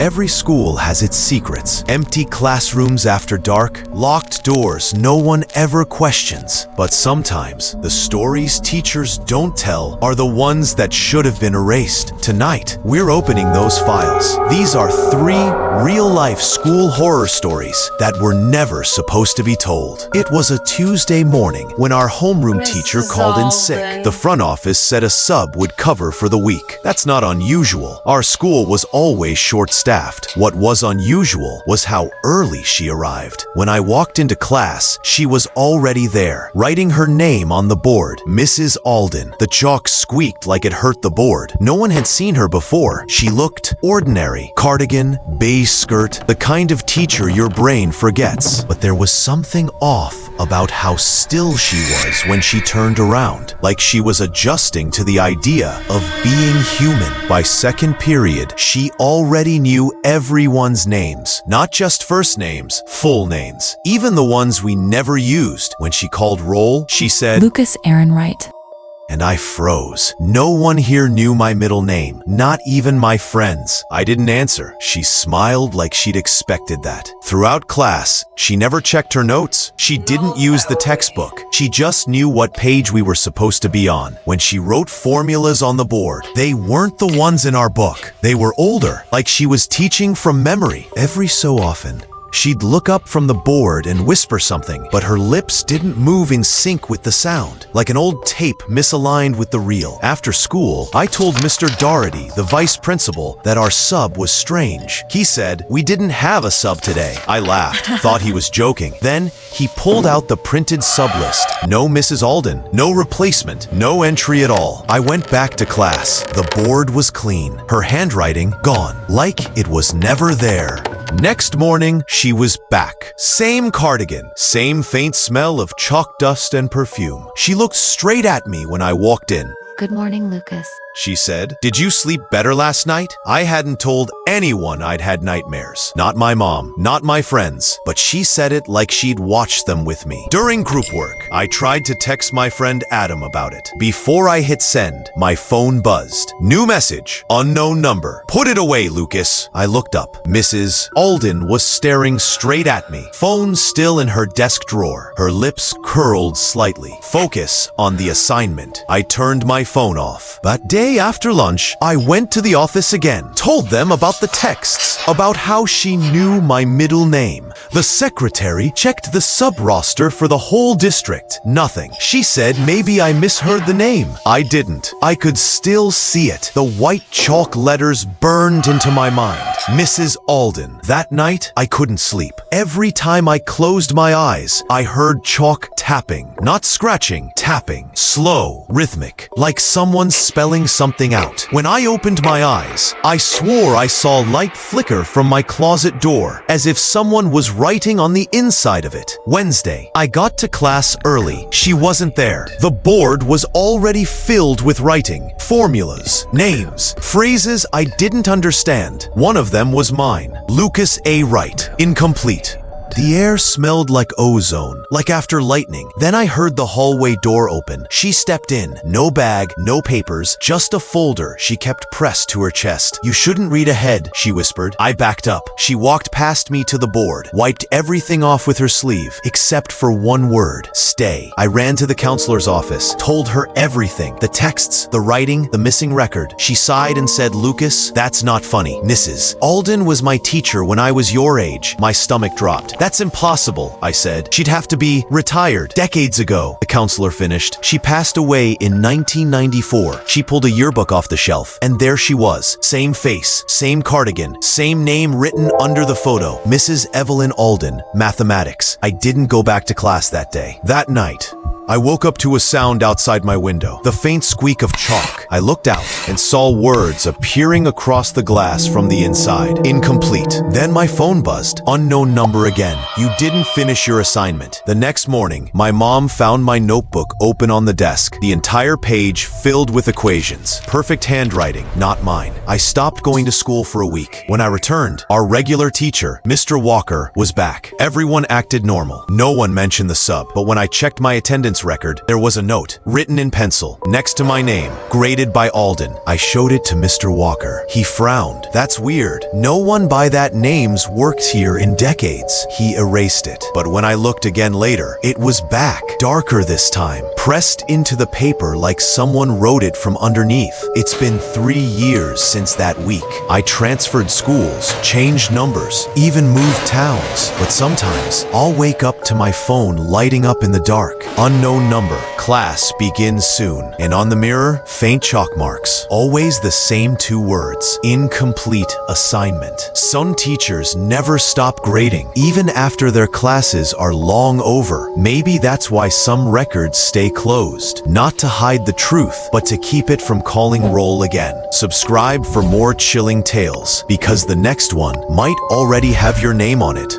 Every school has its secrets. Empty classrooms after dark, locked doors no one ever questions. But sometimes, the stories teachers don't tell are the ones that should have been erased. Tonight, we're opening those files. These are 3 real-life school horror stories that were never supposed to be told. It was a Tuesday morning when our homeroom teacher called in sick. The front office said a sub would cover for the week. That's not unusual. Our school was always short-staffed. What was unusual was how early she arrived. When I walked into class, she was already there, writing her name on the board, Mrs. Alden. The chalk squeaked like it hurt the board. No one had seen her before. She looked ordinary. Cardigan, beige skirt, the kind of teacher your brain forgets. But there was something off about how still she was when she turned around, like she was adjusting to the idea of being human. By second period, she already knew everyone's names, not just first names, full names, even the ones we never used. When she called roll, she said, Lucas Aaron Wright. And I froze. No one here knew my middle name, not even my friends. I didn't answer. She smiled like she'd expected that. Throughout class, she never checked her notes. She didn't use the textbook. She just knew what page we were supposed to be on. When she wrote formulas on the board, they weren't the ones in our book. They were older, like she was teaching from memory. Every so often, she'd look up from the board and whisper something, but her lips didn't move in sync with the sound, like an old tape misaligned with the reel. After school, I told Mr. Doherty, the vice principal, that our sub was strange. He said, "We didn't have a sub today." I laughed, thought he was joking. Then he pulled out the printed sub list. No Mrs. Alden, no replacement, no entry at all. I went back to class. The board was clean, her handwriting gone, like it was never there. Next morning, she was back. Same cardigan, same faint smell of chalk dust and perfume. She looked straight at me when I walked in. Good morning, Lucas. She said, "Did you sleep better last night?" I hadn't told anyone I'd had nightmares. Not my mom, not my friends, but she said it like she'd watched them with me. During group work, I tried to text my friend Adam about it. Before I hit send, my phone buzzed. New message, unknown number. "Put it away, Lucas." I looked up. Mrs. Alden was staring straight at me, phone still in her desk drawer. Her lips curled slightly. Focus on the assignment. I turned my phone off. That day after lunch, I went to the office again, told them about the texts, about how she knew my middle name. The secretary checked the sub-roster for the whole district. Nothing. She said maybe I misheard the name. I didn't. I could still see it. The white chalk letters burned into my mind. Mrs. Alden. That night, I couldn't sleep. Every time I closed my eyes, I heard chalk tapping. Not scratching, tapping. Slow, rhythmic, like someone spelling something out. When I opened my eyes, I swore I saw light flicker from my closet door, as if someone was writing on the inside of it. Wednesday, I got to class early. She wasn't there. The board was already filled with writing, formulas, names, phrases I didn't understand. One of them was mine, Lucas A. Wright, incomplete. The air smelled like ozone, like after lightning. Then I heard the hallway door open. She stepped in. No bag, no papers, just a folder she kept pressed to her chest. "You shouldn't read ahead," she whispered. I backed up. She walked past me to the board, wiped everything off with her sleeve, except for one word, stay. I ran to the counselor's office, told her everything, the texts, the writing, the missing record. She sighed and said, "Lucas, that's not funny. Mrs. Alden was my teacher when I was your age." My stomach dropped. "That's impossible," I said. "She'd have to be retired decades ago." The counselor finished. "She passed away in 1994. She pulled a yearbook off the shelf, and there she was. Same face, same cardigan, same name written under the photo. Mrs. Evelyn Alden, mathematics." I didn't go back to class that day. That night, I woke up to a sound outside my window, the faint squeak of chalk. I looked out and saw words appearing across the glass from the inside. Incomplete. Then my phone buzzed. Unknown number again. "You didn't finish your assignment." The next morning, my mom found my notebook open on the desk, the entire page filled with equations. Perfect handwriting, not mine. I stopped going to school for a week. When I returned, our regular teacher, Mr. Walker, was back. Everyone acted normal. No one mentioned the sub, but when I checked my attendance attendance record, there was a note, written in pencil, next to my name, graded by Alden. I showed it to Mr. Walker. He frowned. That's weird. No one by that name's worked here in decades. He erased it. But when I looked again later, it was back, darker this time, pressed into the paper like someone wrote it from underneath. It's been 3 years since that week. I transferred schools, changed numbers, even moved towns. But sometimes, I'll wake up to my phone lighting up in the dark. Unknown number. Class begins soon. And on the mirror, faint chalk marks. Always the same 2 words. Incomplete assignment. Some teachers never stop grading, even after their classes are long over. Maybe that's why some records stay closed. Not to hide the truth, but to keep it from calling roll again. Subscribe for more chilling tales, because the next one might already have your name on it.